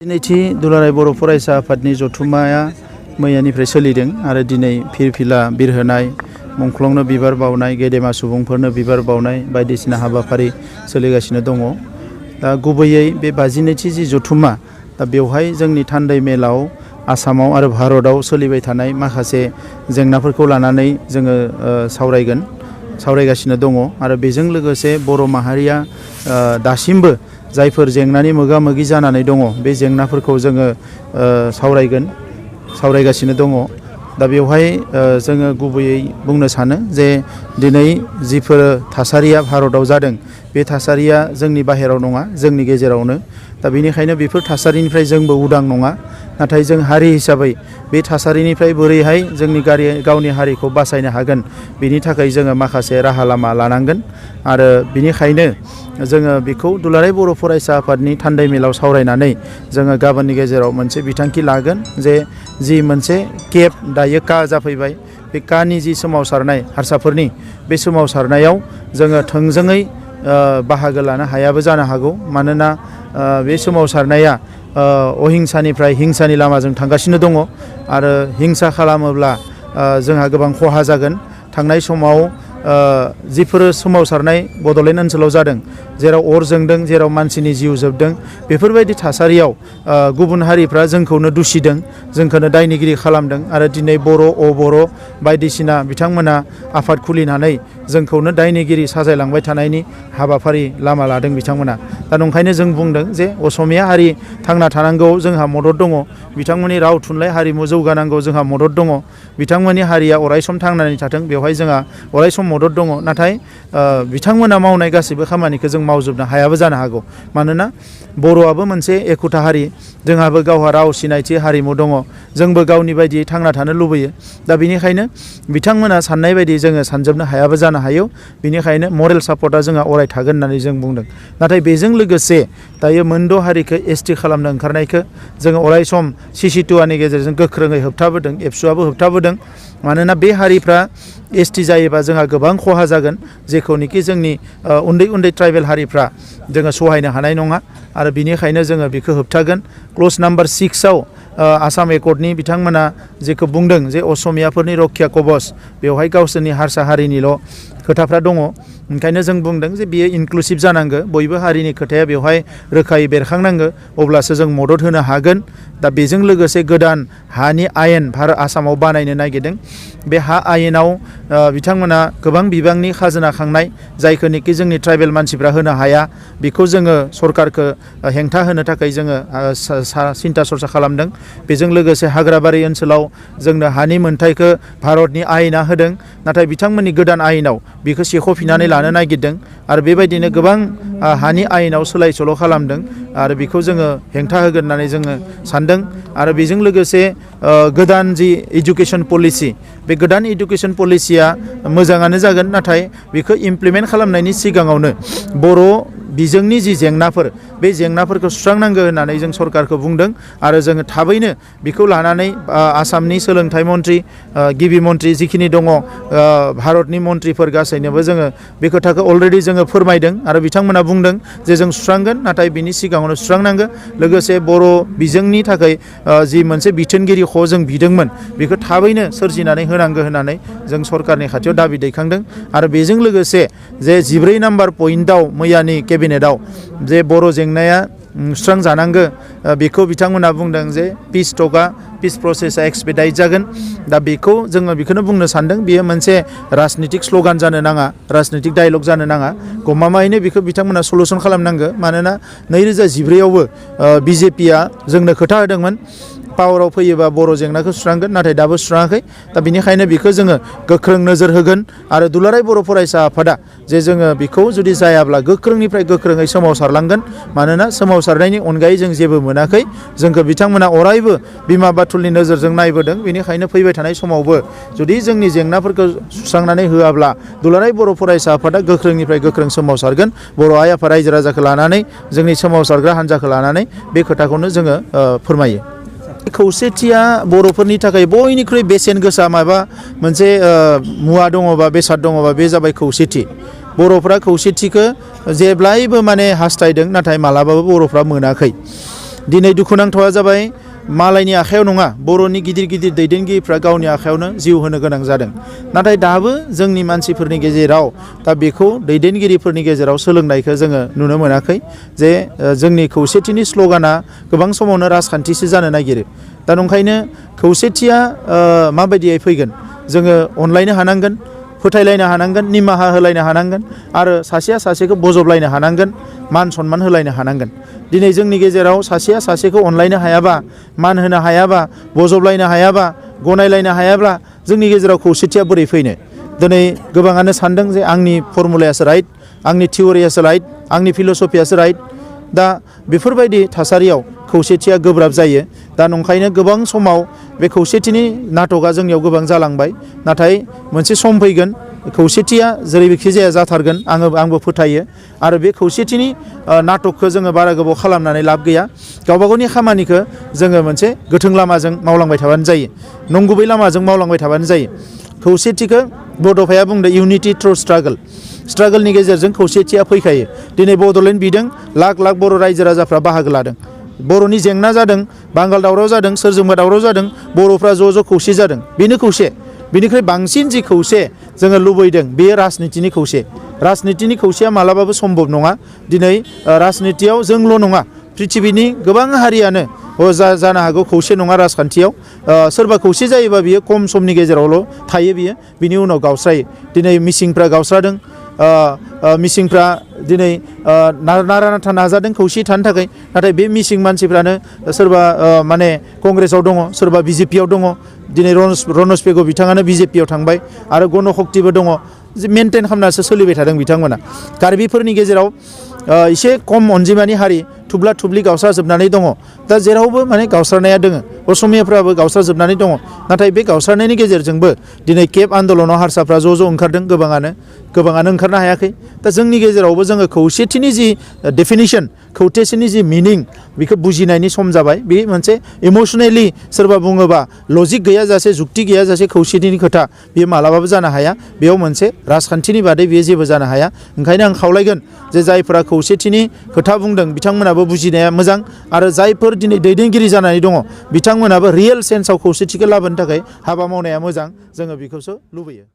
दिनैथि दुलाराय बर' फरायसा आफादनि जथुम्माया मैयानिफ्राय सोलिदों आरो दिनै फिरफिला बिरहोनाय मुंख्लंनो बिबार बावनाय गेदेमा सुबुंफोरनो बिबार बावनाय बायदिसिना हाबाफारि सोलिगासिनो दङ। दा गुबैयै बे 52थि जि जथुम्मा दा बेवहाय जोंनि थान्दै मेलाव आसामाव आरो भारतआव सोलिबाय थानाय माखासे जेंनाफोरखौ लानानै जोङो सावरायगासिनो दङ आरो बेजों लोगोसे बर' माहारिया दासिमबो जायफोर जेंनानि मोगा-मोगि जानानै दङ बे जेंनाफोरखौ जोङो सावरायगासिनो दङ। दा बेवहाय जोङो गुबैयै बुंनो सानो जे दिनै जिफोर थासारिया भारतआव जादों बे थासारिया जोंनि बाहेराव नङा, जोंनि गेजेरावनो। दा बेनिखायनो बेफोर थासारिनिफ्राय जोंबो उदां नङा, नाथाय जों हारि हिसाबै बे थासारिनिफ्राय बोरैहाय जोंनि गावनि हारिखौ बासायनो हागोन बेनि थाखाय जोङो माखासे राहा लामा लानांगोन आरो बेनिखायनो जोङो बेखौ दुलाराय बर' फरायसा आफादनि थान्दै मेलाव सावरायनानै जोङो गाबोननि गेजेराव मोनसे बिथांखि लागोन जे जि मोनसे केप दायो का जाफैबाय, बे कानि जि सोमावसारनाय हारसाफोरनि बे सोमावसारनायाव जोङो थोंजोङै बाहागो लानो हायाबो जानो हागौ। मानोना बे सोमावसारनाया अहिंसानिफ्राय हिंसानि लामाजों थांगासिनो दङ आरो हिंसा खालामोब्ला जोंहा गोबां खहा जागोन। थांनाय समाव जिफोर सोमावसारनाय बड'लेण्ड ओनसोलाव जादों, जेराव अर जोंदों, जेराव मानसिनि जिउ जोबदों, बेफोरबायदि थासारियाव गुबुन हारिफ्रा जोंखौनो दुसिदों, जोंखौनो दायनिगिरि खालामदों आरो दिनै बर' अबर' बायदिसिना बिथांमोना आफाद खुलिनानै जोंखौनो दायनिगिरि साजायलांबाय थानायनि हाबाफारि लामा लादों बिथांमोना। दा नंखायनो जों बुंदों जे असमिया हारि थांना थानांगौआव जोंहा मदद दङ, बिथांमोननि राव थुनलाइ हारिमु जौगानांगौ जोंहा मदद दङ, बिथांमोननि हारिया अरायसम थांनानै थाथों बेवहाय जोंहा अरायसम मदद दङ। नाथाय बिथांमोना मावनाय गासैबो खामानिखौ जों मावजोबनो हायाबो जानो हागौ। मानोना बर'आबो मोनसे एखुथा हारि, जोंहाबो गावहा राव सिनायथि हारिमु दङ, जोंबो गावनि बायदियै थांना थानो लुबैयो। दा बेनिखायनो बिथांमोना साननाय बायदि जोङो सानजोबनो हायाबो जानो हायो। बेनिखायनो मरेल सापर्टआ जोंहा अराय थागोन होननानै जों बुंदों। नाथाय बेजों लोगोसे दायो मोनद' हारिखौ एसटि खालामनो ओंखारनायखौ जोङो अरायसम CC2Aनि गेजेरजों गोख्रोङै होबथाबोदों, एबसुआबो होबथाबोदों। मानोना बे हारिफ्रा एसटि जायोबा जोंहा गोबां खहा जागोन, जेखौनोखि जोंनि उन्दै उन्दै ट्राइबेल हारिफ्रा जोङो सहायनो हानाय नङा आरो बिनिखायनो जोङो बेखौ होबथागोन। क्लज नाम्बार 6आव आसाम एकर्डनि बिथांमोना जेखौ बुंदों जे असमियाफोरनि रक्षा कवच, बेवहाय गावसोरनि हारसा हारिनिल' खोथाफ्रा दङ। ओंखायनो जों बुंदों जे बियो इनक्लुसिभ जानांगौ, बयबो हारिनि खोथाया बेवहाय रोखायै बेरखांनांगौ, अब्लासो जों मदद होनो हागोन। दा बेजों लोगोसे गोदान हानि आयेन भारत आसामाव बानायनो नागिरदों। बे हा आयेनाव बिथांमोना गोबां बिबांनि खाजोना खांनाय, जायखौनोखि जोंनि ट्राइबेल मानसिफ्रा होनो हाया, बेखौ जोङो सरकारखौ हेंथा होनो थाखाय जोङो सिन्था सरसा खालामदों। बेजों लोगोसे हाग्राबारि ओनसोलाव जोंनो हानि मोनथायखौ भारतनि आयेना होदों, नाथाय बिथांमोननि गोदान आयेनाव बेखौ सेख'फिननानै लानो नागिरदों आरो बेबायदिनो गोबां हानि आयेनाव सोलाय सोल' खालामदों आरो बेखौ जोङो हेंथा होगोन होननानै जोङो सानदों। आरो बेजों लोगोसे गोदान जि इडुकेसन पलिसि, बे गोदान इडुकेसन पलिसिया मोजाङानो जागोन, नाथाय बेखौ इमप्लिमेन्ट खालामनायनि सिगाङावनो बर' बिजोंनि जि जेंनाफोर, बे जेंनाफोरखौ सुस्रांनांगौ होननानै जों सरकारखौ बुंदों आरो जोङो थाबैनो बेखौ लानानै आसामनि सोलोंथाइ मन्त्रि, गिबि मन्त्रि जिखिनि दङ, भारतनि मन्त्रिफोर गासैनोबो जोङो बे खोथाखौ अलरेडि जोङो फोरमायदों आरो बिथांमोना बुंदों जे जों सुस्रांगोन, नाथाय बिनि सिगाङावनो सुस्रांनांगौ। लोगोसे बर' बिजोंनि थाखाय जि मोनसे बिथोनगिरि जों बिदोंमोन, बेखौ थाबैनो सोरजिनानै होनांगौ होननानै जों सरकारनि खाथियाव दाबि दैखांदों। आरो बेजों लोगोसे जे 14 नाम्बार पइन्टआव मैयानि केबिनेटआव जे बर' जेंनाया सुस्रांजानांगौ, बेखौ बिथांमोना बुंदों जे पिस प्रसेसा एक्सपेडाइट जागोन। दा बेखौ जोङो बेखौनो बुंनो सानदों, बेयो मोनसे राजनितिक स्ल'गान जानो नाङा, राजनितिक डायलग जानो नाङा, गमामायैनो बेखौ बिथांमोना सलुसन खालामनांगौ। मानोना 2014आवबो BJPआ जोंनो खोथा होदोंमोन पावाराव फैयोबा बर' जेंनाखौ सुस्रांगोन, नाथाय दाबो सुस्राङाखै। दा बेनिखायनो बेखौ जोङो गोख्रों नोजोर होगोन आरो दुलाराय बर' फरायसा आफादा जे जोङो बेखौ जुदि जायाब्ला गोख्रोंनिफ्राय गोख्रोङै सोमावसारलांगोन। मानोना सोमावसारनायनि अनगायै जों जेबो मोनाखै, जोंखौ बिथांमोना अरायबो बिमा बाथुलनि नोजोरजों नायबोदों। बेनिखायनो फैबाय थानाय समावबो जुदि जोंनि जेंनाफोरखौ सुस्रांनानै होआब्ला दुलाराय बर' फरायसा आफादा गोख्रोंनिफ्राय गोख्रों सोमावसारगोन। बर' आइ आफाद रायजो राजाखौ लानानै, जोंनि सोमावसारग्रा हान्जाखौ लानानै बे खोथाखौनो जोङो फोरमायो। खौसेथिया बर'फोरनि थाखाय बयनिख्रुइ बेसेन गोसा माबा मोनसे मुवा दङबा, बेसाद दङबा, बे जाबाय खौसेथि। बर'फ्रा खौसेथिखौ जेब्लायबो माने हास्थायदों, नाथाय मालाबाबो बर'फ्रा मोनाखै। दिनै दुखुनांथावा जाबाय मालायनि आखायाव नङा बर'नि गिदिर गिदिर दैदेनगिरिफ्रा गावनि आखायावनो जिउ होनो गोनां जादों नाथाय दाबो जोंनि मानसिफोरनि गेजेराव दा बेखौ दैदेनगिरिफोरनि गेजेराव सोलोंनायखौ जोङो नुनो मोनाखै जे जोंनि खौसेथिनि स्ल'गाना गोबां समावनो राजखान्थिसो जानो नागिरो दा नंखायनो खौसेथिया माबायदियै फैगोन जोङो अनलायनो हानांगोन फोथायलायनो हानांगोन निमाहा होलायनो हानांगोन आरो सासेया सासेखौ बजबलायनो हानांगोन मान सनमान होलायनो हानांगोन दिनै जोंनि गेजेराव सासेया सासेखौ अनलायनो हायाबा मान होनो हायाबा बजबलायनो हायाबा गनायलायनो हायाब्ला जोंनि गेजेराव खौसेथिया बोरै फैनो दिनै गोबाङानो सानदों जे आंनि फर्मुलायासो राइट आंनि थियरियासो राइट आंनि फिल'सफियासो राइट दा बेफोरबायदि थासारियाव खौसेथिया गोब्राब जायो दा नंखायनो गोबां समाव बे खौसेथिनि नाटकआ जोंनियाव गोबां जालांबाय नाथाय मोनसे सम फैगोन खौसेथिया जेरैखि जाया जाथारगोन आंबो फोथायो आरो बे खौसेथिनि नाटकखौ जोङो बारा गोबाव खालामनानै लाब गैया गावबा गावनि खामानिखौ जोङो मोनसे गोथों लामाजों मावलांबाय थाबानो जायो नंगुबै लामाजों मावलांबाय थाबानो जायो खौसेथिखौ बड'फाया बुंदों इउनिटि थ्रु स्ट्रागोलनि गेजेरजों खौसेथिया फैखायो दिनै बड'लेण्ड बिदों लाख लाख बर' रायजो राजाफ्रा बाहागो लादों बर'नि जेंना जादों बांगाल दावराव जादों सोरजोंबा दावराव जादों बर'फ्रा ज' खौसे जादों बेनो खौसे बिनिख्रुइ बांसिन जि खौसे जोङो लुबैदों बेयो राजनितिनि खौसे राजनितिनि खौसेया मालाबाबो सम्भब नङा दिनै राजनितियाव जोंल' नङा पृथिबिनि गोबां हारियानो जानो हागौ खौसे नङा राजखान्थियाव सोरबा खौसे जायोबा बियो खम समनि गेजेरावल' थायो बिनि उनाव गावस्रायो दिनै मिसिंफ्रा गावस्रादों मिसिंफ्रा दिनै नारा नाथा नाजादों खौसे थानो थाखाय नाथाय बे मिसिं मानसिफ्रानो सोरबा माने कंग्रेसाव दङ सोरबा बिजेपियाव दङ दिनै रनज पेगु बिथाङानो बिजेपियाव थांबाय आरो गण शक्तिबो दङ मेनटेन खालामनासो सोलिबाय थादों बिथांमोना कार्बिफोरनि गेजेराव एसे खम अनजिमानि हारि थुब्ला थुब्लि गावस्राजोबनानै दङ दा जेरावबो माने गावस्रानाया दोङो असमियाफ्राबो गावस्राजोबनानै दङ नाथाय बे गावस्रानायनि गेजेरजोंबो दिनै केप आन्दलनाव हारसाफ्रा ज' ओंखारदों गोबाङानो ओंखारनो हायाखै दा जोंनि गेजेरावबो जोङो खौसेथिनि जि डेफिनिसन खौसेथिनि जि मिनिं बेखौ बुजिनायनि सम जाबाय बे मोनसे इमसनेलि सोरबा बुङोबा लजिक गैयाजासे जुक्ति गैयाजासे खौसेथिनि खोथा बेयो मालाबाबो जानो हाया बेयाव मोनसे राजखान्थिनि बादै बेयो जेबो जानो हाया ओंखायनो आं खावलायगोन जे जायफोरा खौसेथिनि खोथा बुंदों बिथांमोनाबो बुजिनाया मोजां आरो जायफोर दिनै दैदेनगिरि जानानै दङ बिथांमोनाबो रियेल सेन्सआव खौसेथिखौ लाबोनो थाखाय हाबा मावनाया मोजां जोङो बेखौसो लुबैयो